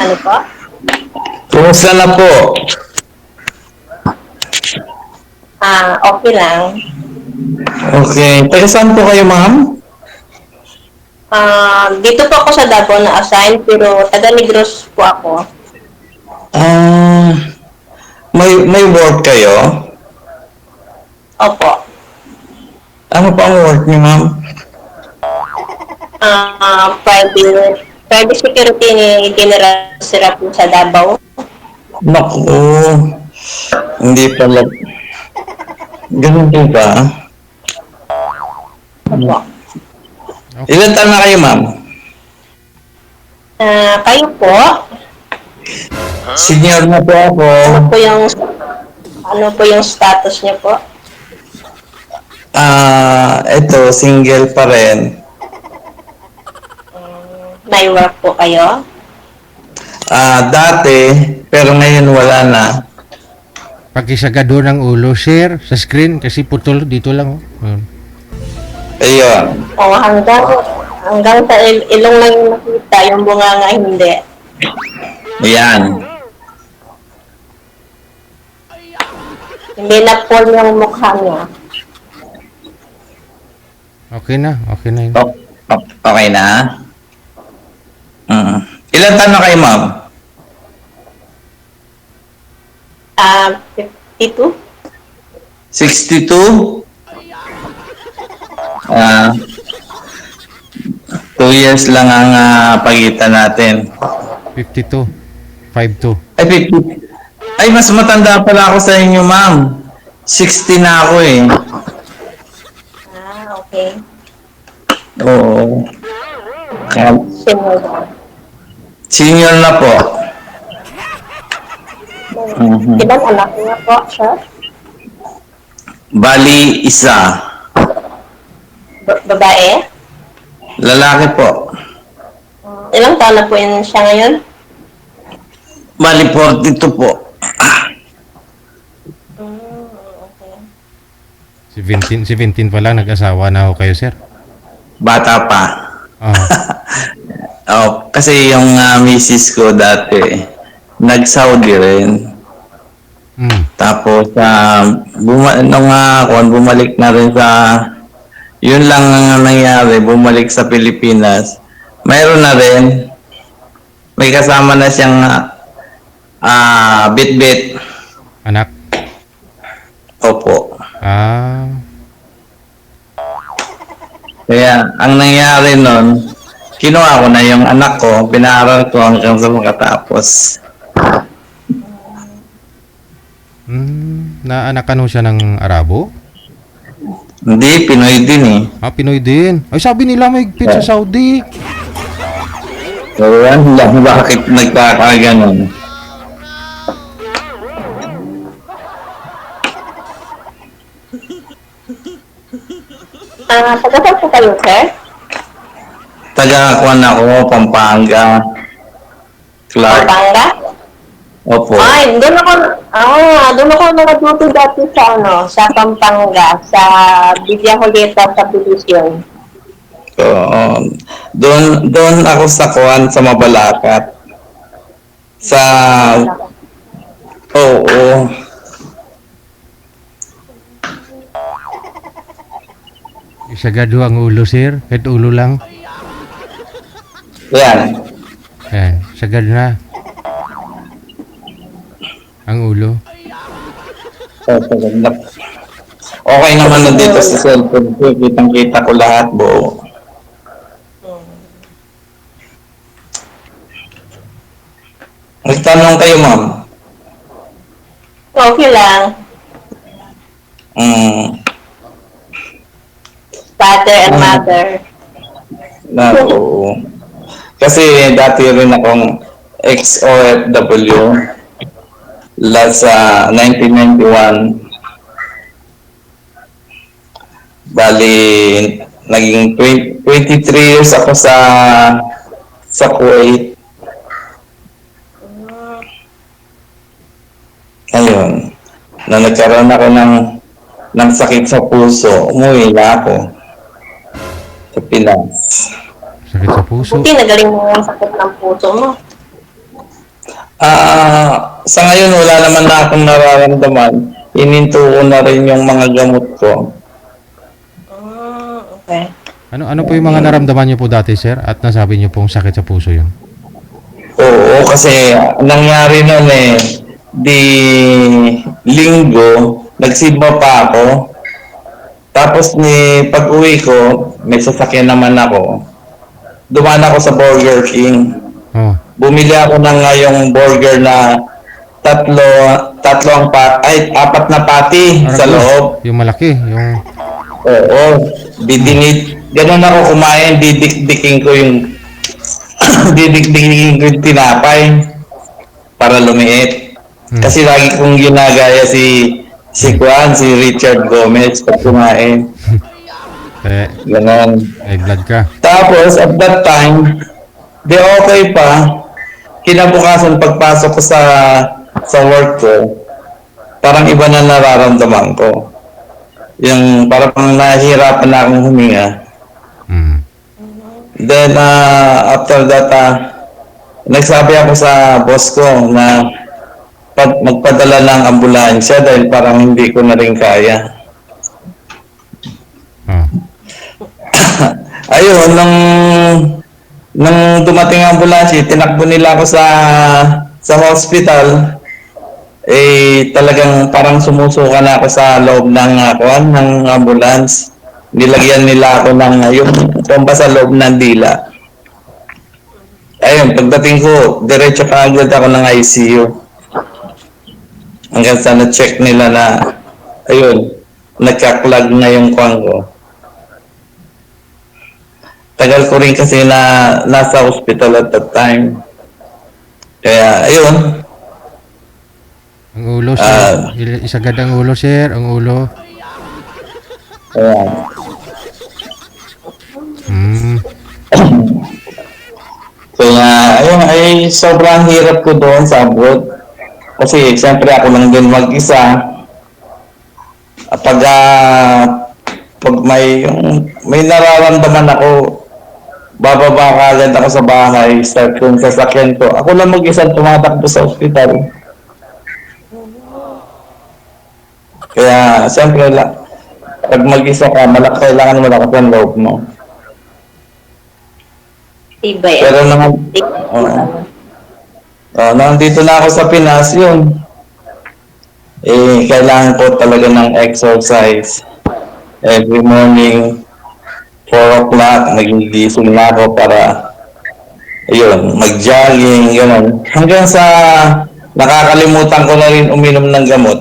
Ano po? Kumusta na po? Okay lang. Okay. Taga saan po kayo, ma'am? Dito po ako sa Davao na assign pero taga Negros po ako. Ah, may work kayo? Opo. Ano pa ang work niyo, ma'am? Private security ni General Sira po sa Davao. Naku, hindi pala. Ganun po ba? Opo. Ilan taon na kayo, ma'am? Kayo po, Senior na po ako. ano po yung ano po yung status niyo po? Ito, single pa rin. May work po kayo? Dati, pero ngayon wala na. Pakisagado ng ulo, share sa screen kasi putol dito lang. Oh. Ayun. Ayun. O hanggang sa ilong lang yung nakita, yung bunganga hindi. Ayan. Hindi na po yung mukha niya. Okay na yun. Okay na? Ilan taon na kayo, ma'am? 52? 62? 2 years lang ang pagitan natin. 52. 52. Ay, 50. Ay, mas matanda pala ako sa inyo, ma'am. 60 na ako eh. Okay. Oo. Senior na. Senior na po. Ilan anak niya po, sir? Bali, isa. Babae? Lalaki po. Ilang taon na po yun siya ngayon? Bali, 42 po. Okay. 17 pa lang nag-asawa na ako kayo, sir. Bata pa. Oh. Kasi yung misis ko dati, nag-Saudi rin. Tapos, bumalik na rin sa, yun lang ang nangyari, bumalik sa Pilipinas. Mayroon na rin, may kasama na siyang bit-bit. Anak. Opo. Kaya, ang nangyari nun, kinuha ko na yung anak ko, pinaaral ko hanggang sa makatapos. Naanak ka siya ng Arabo? Hindi, Pinoy din eh. Pinoy din. Ay, sabi nila may higpit sa Saudi. So, yan lang, bakit nagkakaganon? Taga saan po kayo, sir? Taga-kuan ako, Pampanga. Clark. Pampanga? Opo. Ay, doon ako nag-duty dati sa Pampanga, sa Villa Julieta subdivision. Oo. Doon ako sa kuan sa Mabalacat. Oo. Isagado ang ulo, sir. Kahit ulo lang. Yan. Yan. Sagad na. Ang ulo. Okay naman na dito sa cellphone ko. Kitang-kita ko lahat, buo. Nagtanong kayo, ma'am. Okay lang. Father and mother. Oo. Kasi dati rin akong ex-OFW sa 1991. Bali, naging 23 years ako sa Kuwait. Ayun. Na nagkaroon ako ng sakit sa puso, umuwi na ako sa Pinas. Sakit sa puso. Buti nagaling mo yung sakit ng puso mo. Sa ngayon wala naman na akong nararamdaman. Ininto ko na rin yung mga gamot ko. Okay. Ano po yung mga naramdaman niyo po dati, sir? At nasabi niyo pong sakit sa puso yun? Oo, kasi nangyari nun di linggo, nagsimba pa ako. Tapos pag-uwi ko, may sasakyan naman ako. Dumaan ako sa Burger King. Oh. Bumili ako ng yung burger na apat na patty sa Aragos, loob. yung malaki, yung... Oo, ganun ako kumain, didikdikin ko yung didikdikin ko yung tinapay para lumiit. Kasi lagi kong ginagaya si Richard Gomez pag kumain. Ganon. May blood ka. Tapos, at that time, di okay pa. Kinabukasan, pagpasok ko sa work ko, parang iba na nararamdaman ko. Yung parang nahihirapan na akong huminga. Then, after that, nagsabi ako sa boss ko na magpadala ng ambulansya dahil parang hindi ko na rin kaya. Ayun, nung dumating ang ambulansya, tinakbo nila ako sa hospital. Talagang parang sumusuka na ako sa loob ng ambulance. Nilagyan nila ako ng yung pompa sa loob ng dila. Ayun, pagdating ko, diretso ka agad ako ng ICU. Hanggang sa na-check nila na, ayun, nagka-clog na yung kwang ko. Tagal ko rin kasi na nasa hospital at that time. Kaya, ayun. Ang ulo, sir. Isagad ang ulo, sir. Ang ulo. Ayan. Kaya, ayun, sobrang hirap ko doon sa abroad. Kasi, siyempre ako lang din mag-isa. Pag may nararamdaman ako, bababa ka agad ako sa bahay, start ko yung sasakyan ko. Ako lang mag-isa tumatakbo sa ospital. Kaya, siyempre, pag mag-isa ka, kailangan malakas ang loob mo. Tibay. Pero nandito na ako sa Pinas, yun. Kailangan ko talaga ng exercise. Every morning, 4 o'clock, nagigising na ako para, ayun, mag-jogging, gano'n. Hanggang sa nakakalimutan ko na rin uminom ng gamot.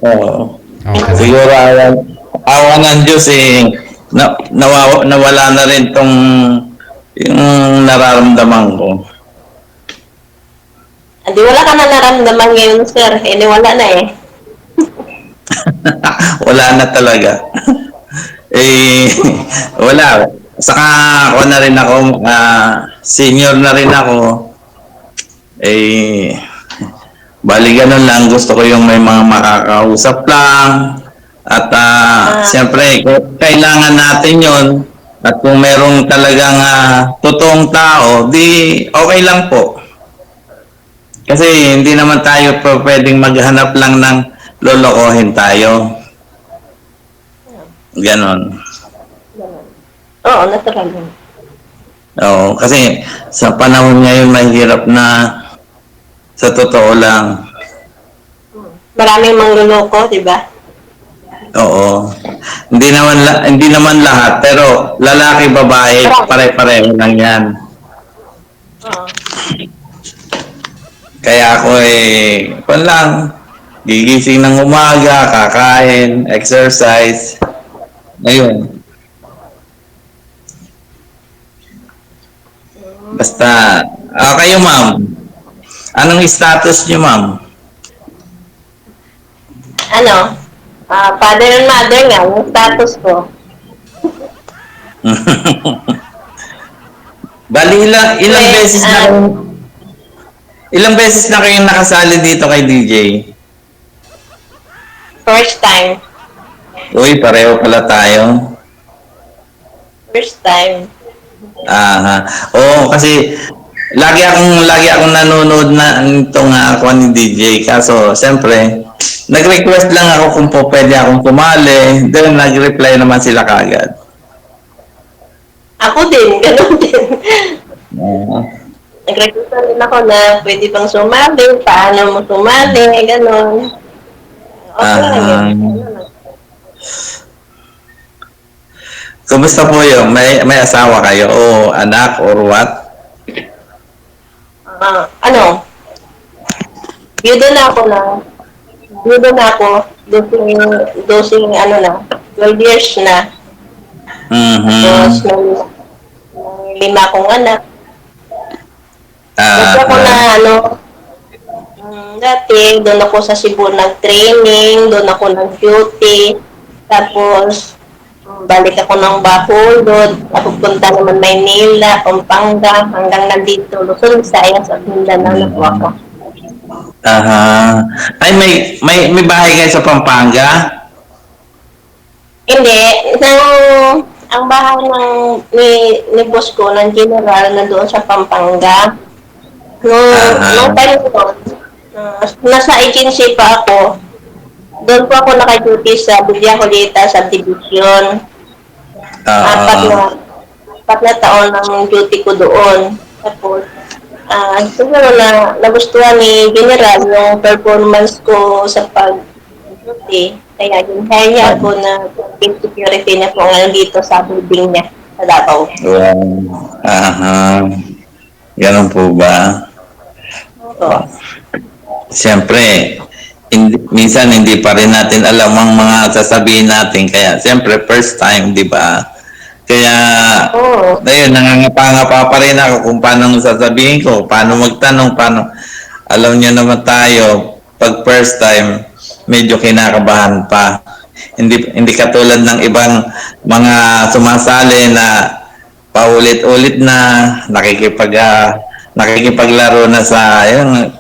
Okay. Siguro awa ng Diyos nawala na rin yung nararamdaman ko. Hindi, wala ka na naramdaman ngayon, sir. Wala na eh. Wala na talaga. Wala. Saka ako na rin ako, senior na rin ako. Bali ganun lang, gusto ko yung may mga makakausap lang. At siyempre, kailangan natin yon. At kung merong talagang totoong tao, di okay lang po. Kasi hindi naman tayo pwedeng maghanap lang ng lolokohin tayo. Ganon. Oo, natural yun. Oo, kasi sa panahon ngayon mahirap na sa totoo lang. Maraming mangluloko, di ba? Oo. Hindi naman lahat, pero lalaki, babae, pare-pareho lang 'yan. Oo. Kaya ako kung lang gigising ng umaga, kakain, exercise. Ayun. Basta, kayo ma'am, anong status niyo ma'am? Father and mother nga, yung status ko. Bali, ilang beses na kayong nakasali dito kay DJ? First time. Uy, pareho pala tayo. First time. Oo, kasi lagi akong nanonood na itong ako ni DJ. Kaso, siyempre, nag-request lang ako kung po pwede akong kumali. Then, nag-reply naman sila kagad. Ako din, ganun din. Oo. Nag-request na rin ako na pwede bang sumali, paano mo sumali, ganun. Okay lang yun. Ah. Kumusta po yun? May asawa kayo o anak or what? Ano, Byudo na ako, dosing, ano na, 12 years na. Tapos, Mhm. may 5 akong anak. Dati ako na, Ah, ano, dati, doon ako sa Cebu nag-training, doon ako nag-duty. Tapos, balik ako ng Bacolod, napupunta naman Maynila, Pampanga, hanggang nandito, Luzon, Visayas, at Mindanao na po ako. aha. Ay, may bahay kayo sa Pampanga? Hindi, ang bahay ni boss ko, ng general, na doon sa Pampanga. Nung Aha. time ko, nasa agency pa ako, doon po ako naka-duty sa Villa Julieta Subdivision. Apat Oo. na, apat na taon ang duty ko doon. Tapos, siguro nagustuhan ni General yung performance ko sa pag-duty. Kaya ginhaya niya ako na team security niya po ngayon dito sa building niya sa Davao. Wow. Aha. Ganun po ba? Oo. Siyempre, minsan hindi pa rin natin alam ang mga sasabihin natin. Kaya, siyempre, first time, di ba? Kaya, Oo. ayun, nangangapa-ngapa pa rin ako kung paano sasabihin ko, paano magtanong, paano. Alam niyo naman tayo, pag first time, medyo kinakabahan pa. Hindi katulad ng ibang mga sumasali na paulit-ulit na nakikipaglaro na sa yung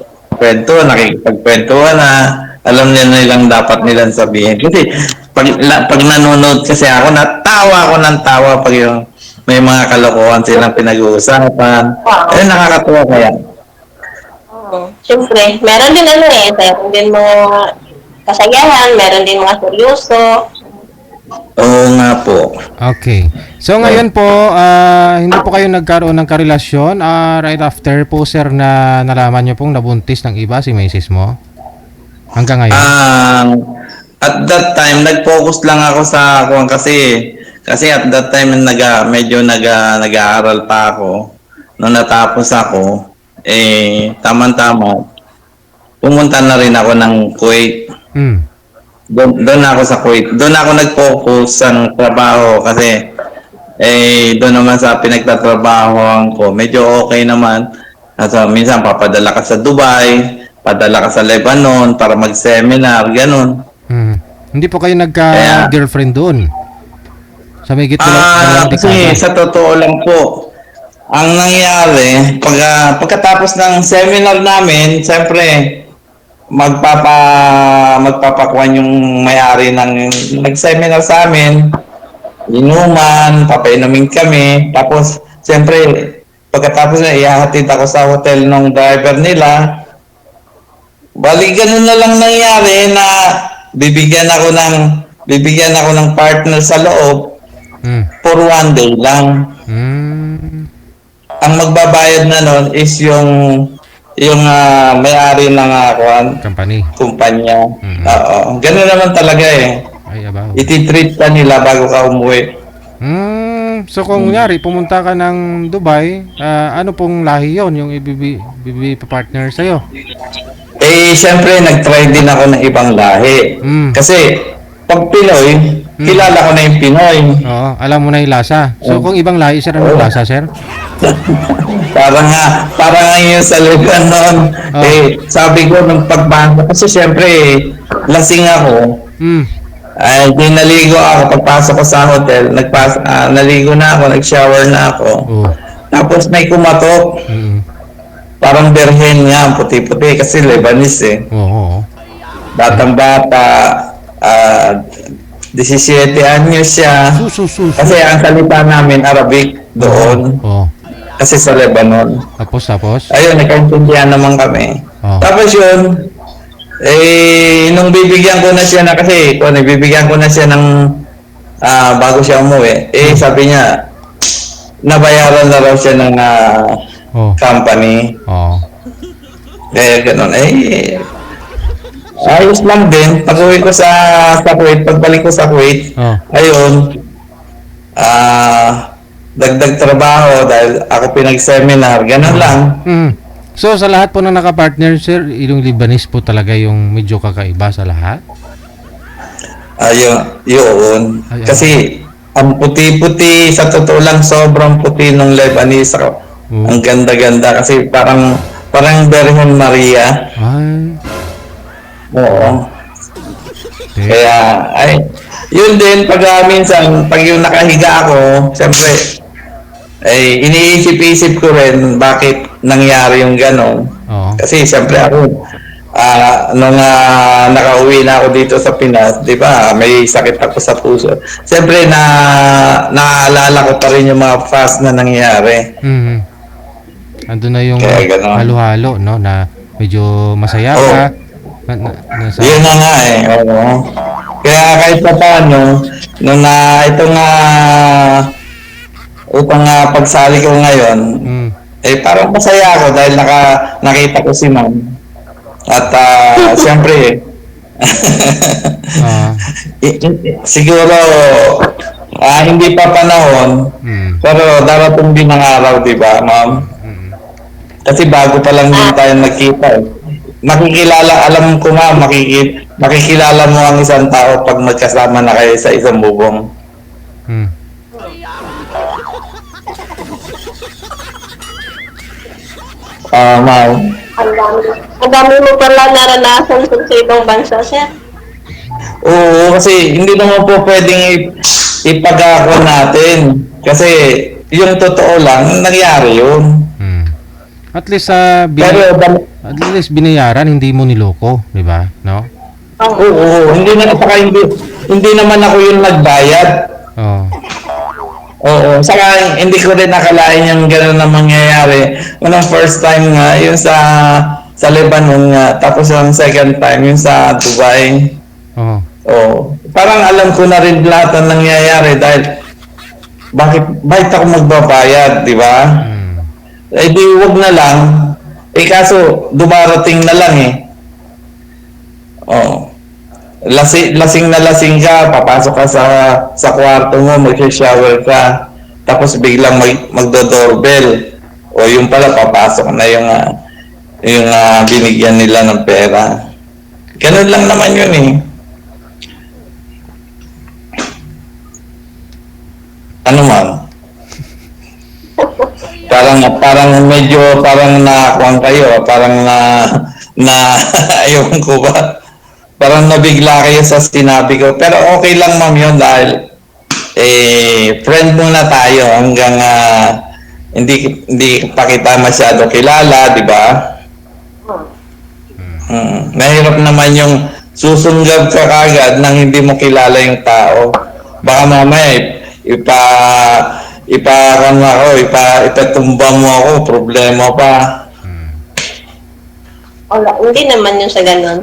nakikipagkwentuhan na alam niya nilang dapat nilang sabihin. Kasi pag nanonood kasi ako, natawa ako ng tawa pag yung may mga kalokohan silang pinag-uusapan. Eh, nakakatuwa kaya. Oo. Siyempre, meron din meron din mga kasayahan, meron din mga seryoso. Oo nga po. Okay. So ngayon po, hindi po kayo nagkaroon ng karelasyon right after po sir na nalaman nyo pong nabuntis ng iba si Mrs. mo? Hanggang ngayon? At that time, nag-focus lang ako sa kasi at that time medyo nag-aaral pa ako. Nung natapos ako, tama-tama, pumunta na rin ako ng Kuwait. Hmm. Doon ako sa Kuwait. Doon ako nag-focus sa trabaho kasi doon naman sa pinagtatrabahoan ko, medyo okay naman. Kasi minsan papadala ka sa Dubai, padala ka sa Lebanon para mag-seminar, ganun. Hmm. Hindi po kayo Kaya- nagka-girlfriend doon? Sa may dalawang Kasi dekada? sa totoo lang po, ang nangyari, pagkatapos ng seminar namin, siyempre, magpapakuan yung may-ari ng nag-seminar sa amin, inuman, papainumin kami, tapos, siyempre, pagkatapos na ihahatid ako sa hotel ng driver nila, bali ganun na lang nangyari na bibigyan ako ng partner sa loob Hmm. for one day lang. Hmm. Ang magbabayad na nun is yung may-ari ng Company. kumpanya. Mhm. Oo. Ganun naman talaga eh. Ay, abaw. Iti-treat ka nila bago ka umuwi. So kung kunyari, pumunta ka ng Dubai, ano pong lahi yon yung partner sa'yo? Siyempre, nag-try din ako ng ibang lahi. Mm. Kasi, pag Pinoy, kilala ko na yung Pinoy. Oo, alam mo na yung lasa. So kung ibang lahi, sir, anong lasa, sir? Parang nga yung sa Lebanon. Oh. Sabi ko nung pagbasa, kasi siyempre, lasing ako. Hmm. Ay, di naligo ako. Pagpasok ko sa hotel, naligo na ako, nag-shower na ako. Oh. Tapos may kumatok. Mm. Parang berhen nga, puti-puti, kasi Lebanese eh. Oo. Batang-bata, 17 anyos siya. Sus. Kasi ang salita namin, Arabic doon. Oo. Kasi sa Lebanon. Tapos? Ayun, nagkaintindihan naman kami. Oh. Tapos yun, nung bibigyan ko na siya na kasi, bibigyan ko na siya ng bago siya umuwi, sabi niya, nabayaran na raw siya ng Oh. company. Oh. Ganun. Ayos lang din. Pag-uwi ko sa Kuwait, pagbalik ko sa Kuwait, Oh. ayun, dagdag trabaho dahil ako pinag-seminar, ganun lang. Mm. So sa lahat po na nakapartner sir, yung Lebanese po talaga yung medyo kakaiba sa lahat? Yun. Ay, Kasi, ang puti-puti, sa totoo lang, sobrang puti ng Lebanese ako. Ang ganda-ganda kasi parang Virgin Maria. Ay. Oo. Okay. Kaya, yun din, minsan, pag yung nakahiga ako, siyempre, iniisip-isip ko rin bakit nangyari yung gano'n. Oo. Kasi siyempre ako, nung nakauwi na ako dito sa Pinas, di ba, may sakit ako sa puso. Siyempre, naaalala ko pa rin yung mga fast na nangyari. Mm. Andun na yung Kaya ganon. halo-halo, no, na medyo masaya Oo. ka. Yun na nga oo. Kaya kahit pa paano, nung itong pagsali ko ngayon, Mm. parang masaya ako dahil nakita ko si ma'am. At siyempre, Ah. siguro hindi pa panahon, Mm. pero darating din ang araw, di ba, ma'am? Mm. Kasi bago pa lang din tayo nagkita. Alam ko ma'am, makikilala mo ang isang tao pag magkasama na kayo sa isang bubong. Mm. Ma'am. Ang dami mo pala naranasan sa ibang bansa, sir. Oo, kasi hindi naman po pwedeng ipagako natin. Kasi yung totoo lang, nangyari yun. Mm. At least Pero, at least binayaran, hindi mo niloko, di ba? No? oo, hindi naman ako yung nagbayad. Oh. Oo, saka hindi ko rin nakalain yung gano'n na mangyayari. Unang first time nga, yung sa Lebanon nga, tapos yung second time, yung sa Dubai. Oh. Oo, parang alam ko na rin lahat ng nangyayari dahil bakit ako magbabayad, di ba? Mm. Di wag na lang. Kaso dumarating na lang Oo. Lasing na lasing ka, papasok ka sa kwarto mo, mag-shower ka, tapos biglang magdo-doorbell. O yung pala, papasok na yung binigyan nila ng pera. Ganun lang naman yun Ano ma'am? Parang medyo nakuhaan kayo, ayun ko ba? Parang nabigla kayo sa sinabi ko. Pero okay lang ma'am yun dahil friend muna tayo hanggang hindi pa kita masyado kilala, di ba? Mahirap naman yung susunggab ka kagad nang hindi mo kilala yung tao. Baka mamaya ipatumba mo ako, problema pa. Wala, hindi naman yun sa ganon.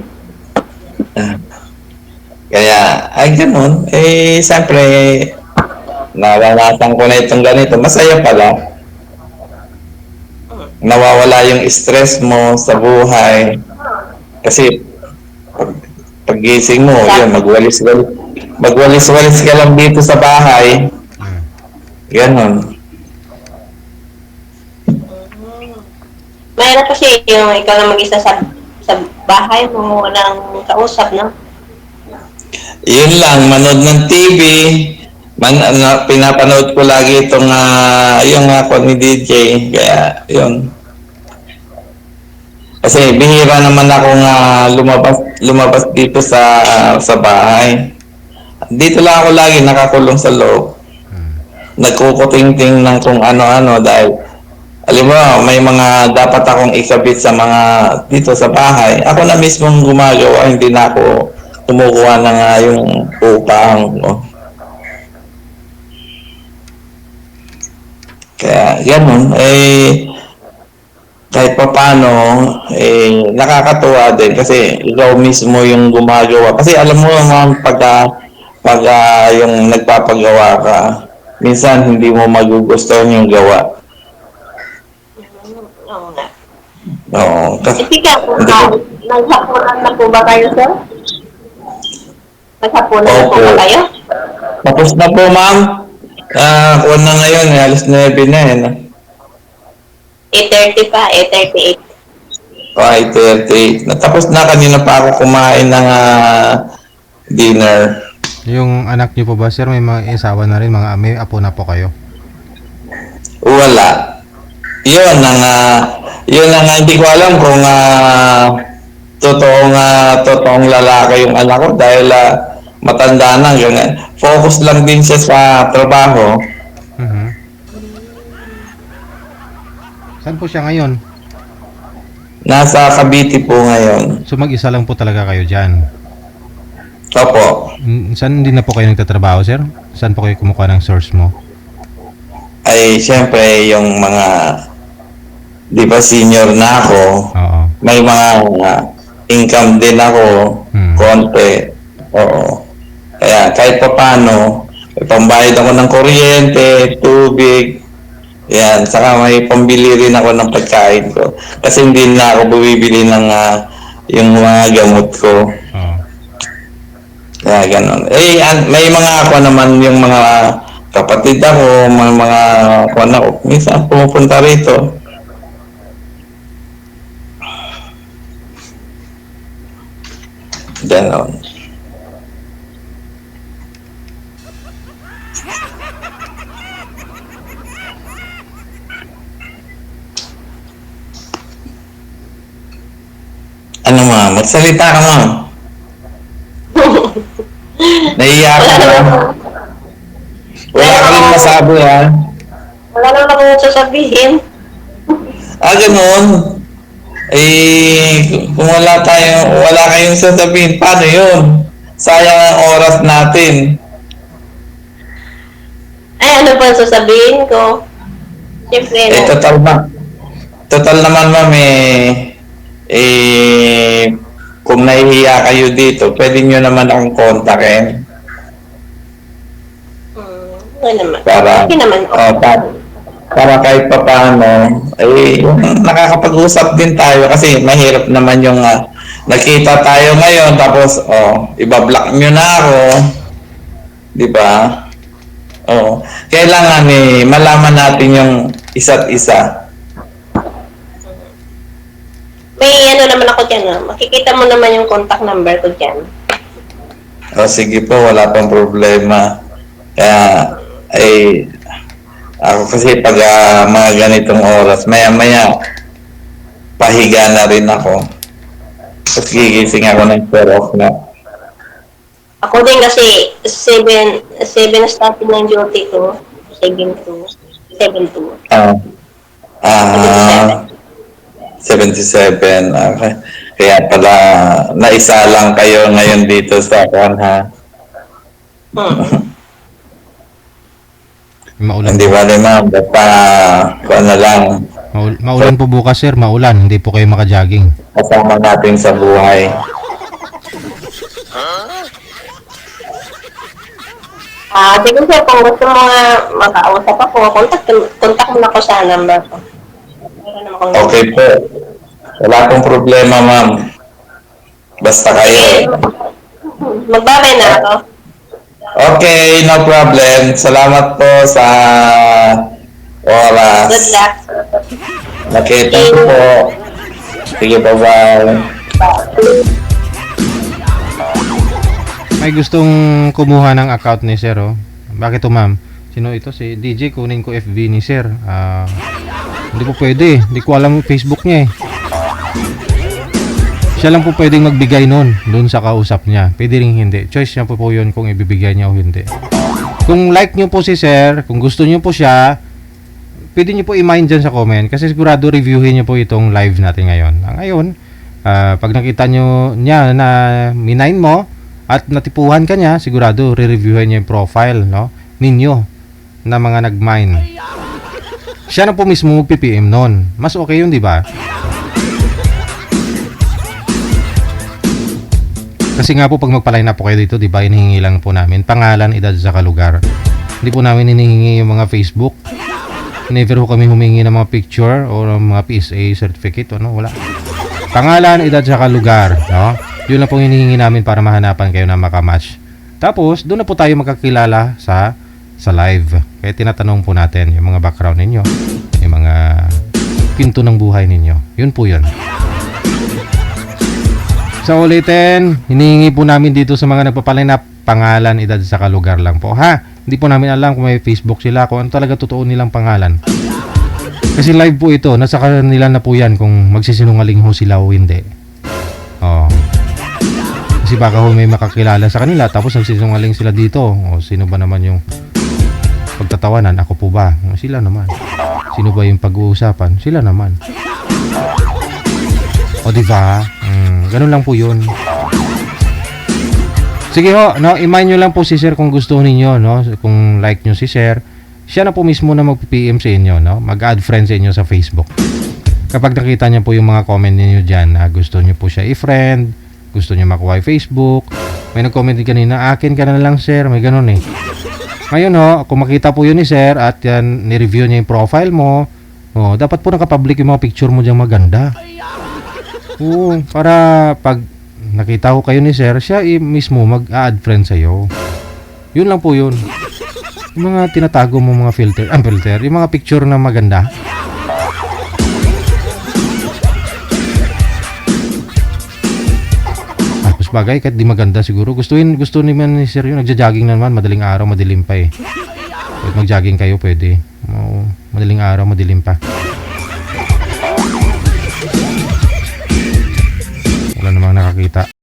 Kaya, ganun. Siyempre, naranasan ko na itong ganito. Masaya pala. Nawawala yung stress mo sa buhay. Kasi, paggising mo, yun, magwalis-walis ka lang dito sa bahay. Ganun. Mahirap kasi yung ikaw na mag-isa sa bahay mo, walang kausap, no? Yun lang, manood ng TV. Pinapanood ko lagi itong yung ako ni DJ. Kaya, yun. Kasi bihira naman ako lumabas dito sa bahay. Dito lang ako lagi nakakulong sa loob. Nagkukuting-ting ng kung ano-ano dahil alam mo, may mga dapat akong ikabit sa mga dito sa bahay. Ako na mismong gumagawa, hindi na ako kumukuha na nga yung upahan ko. Kaya ganun, kahit pa paano, nakakatuwa din kasi ikaw mismo yung gumagawa. Kasi alam mo naman pag yung nagpapagawa ka, minsan hindi mo magugustuhan yung gawa. Oo nga. Oo, kasi Ika po, hindi ko, naghapunan na po ba kayo, sir? Naghapunan na po opo. ba kayo? Tapos na po, ma'am. Kuha na ngayon, alas 9 na eh. No? 8:30 pa, 8:38. 5:30. Natapos na, kanina pa ako kumain ng dinner. Yung anak niyo po ba, sir, may mga isawa na rin, may apo na po kayo? Wala. Yun ang hindi ko alam kung totoong lalaki yung anak ko dahil matanda na. Ganyan. Focus lang din siya sa trabaho. Mhm. Saan po siya ngayon? Nasa Cavite po ngayon. So mag-isa lang po talaga kayo dyan. Opo. Saan hindi na po kayo nagtatrabaho, sir? Saan po kayo kumukuha ng source mo? Ay, syempre, yung mga, di ba senior na ako, Oo. may mga income din ako, konti. Oo. Kaya kahit pa paano, may pambayad ako ng kuryente, tubig, yan, saka may pambili rin ako ng pagkain ko. Kasi hindi na ako bumibili ng yung mga gamot ko. Oo. Kaya ganun. May mga ako naman yung mga kapatid ako, mga kuwan ako. Minsan pumupunta rito. Ganon. Ano ma'am? Magsalita ka ma'am. Nahiya ka ba? Wala ka rin masabi ha? Wala naman akong sasabihin. Ganun. Kung wala kayong sasabihin, paano yun? Sayang ang oras natin. Ay, ano pa ang sasabihin ko? Siyempre, Total naman ma'am kung nahihiya kayo dito, pwede nyo naman akong kontakin. okay naman. Para, Okay naman. para kahit pa paano, nakakapag-usap din tayo kasi mahirap naman yung nakita tayo ngayon tapos ibablock nyo na ako. Di ba? Kailangan malaman natin yung isa't isa. May ano naman ako dyan. Makikita mo naman yung contact number ko dyan. Sige po, wala pang problema. Kaya, ako kasi pag mga ganitong oras, maya-maya, pahiga na rin ako. Tapos gigising ako ng 4 na. Ako din kasi 7 starting ng duty ko. 7 to 2. 77. Okay. Kaya pala, naisa lang kayo ngayon dito sa Kwan, ha? Maulan Hindi po. ba ma'am, basta Kwan na lang, Maulan po bukas, sir. Maulan. Hindi po kayo makajogging. kasama natin sa buhay. Sige sir, kung gusto mo nga makausap ako, contact mo na ako sa number ko. Meron naman akong Okay po. Wala pong problema, ma'am. Basta kayo. Magbabay na ako. Okay, no problem. Salamat po sa oras. Good luck. Okay, thank you po. Sige, bye-bye. May gustong kumuha ng account ni sir, oh. Bakit to, ma'am? Sino ito? Si DJ, kunin ko FB ni sir. Hindi po pwede. Hindi ko alam yung Facebook niya eh. Siya lang po pwedeng magbigay nun doon sa kausap niya. Pwede rin hindi. Choice niya po yun kung ibibigay niya o hindi. Kung like niyo po si sir, kung gusto niyo po siya, pwede niyo po i-mind dyan sa comment. Kasi sigurado reviewin niyo po itong live natin ngayon. Ngayon, pag nakita niya na minain mo at natipuhan ka niya, sigurado re-reviewin niya yung profile, no, ninyo na mga nag-mine. siya na po mismo mag-PPM nun. Mas okay yun, di ba? Kasi nga po pag magpa-line up po kayo dito, di ba, hinihingi lang po namin pangalan, edad, saka lugar. Hindi po namin hinihingi yung mga Facebook. Never po kami humingi ng mga picture o mga PSA certificate, ano, wala. Pangalan, edad, saka lugar, no? Yun lang po hinihingi namin para mahanapan kayo na makamatch. Tapos, doon na po tayo magkakilala sa live. Kaya tinatanong po natin yung mga background ninyo, yung mga pinto ng buhay ninyo. Yun po yun. Sa ulitin, hinihingi po namin dito sa mga nagpapaline up, pangalan, edad, saka lugar lang po, ha? Hindi po namin alam kung may Facebook sila, kung ano talaga totoo nilang pangalan. Kasi live po ito, nasa kanila na po yan kung magsisinungaling ho sila o hindi. Oh. Kasi baka ho may makakilala sa kanila, tapos nagsisinungaling sila dito. O sino ba naman yung pagtatawanan? Ako po ba? O, sila naman. Sino ba yung pag-uusapan? Sila naman. O diba? Ganun lang po yun. Sige ho, no, i-mind nyo lang po si sir kung gusto ninyo, no, kung like nyo si sir, siya na po mismo na mag-PM sa inyo, no, mag-add friend sa inyo sa Facebook. Kapag nakita niya po yung mga comment ninyo dyan na gusto nyo po siya i-friend, gusto nyo makuha yung Facebook, may nag-comment din kanina, akin ka na lang sir, may ganun eh. Ngayon ho, kung makita po yun ni sir at yan, ni-review niya yung profile mo, oh, dapat po nakapublic yung mga picture mo dyan maganda. Oo, para pag nakita ko kayo ni sir, siya mismo mag-add friend sa'yo. Yun lang po yun. Yung mga tinatago mo mga filter, yung mga picture na maganda. Tapos bagay, kahit di maganda siguro. Gusto naman ni sir yun, nagja-jogging naman, madaling araw, madilim pa eh. Kahit mag-jogging kayo, pwede. Oo, madaling araw, madilim pa. Wala namang nakakita.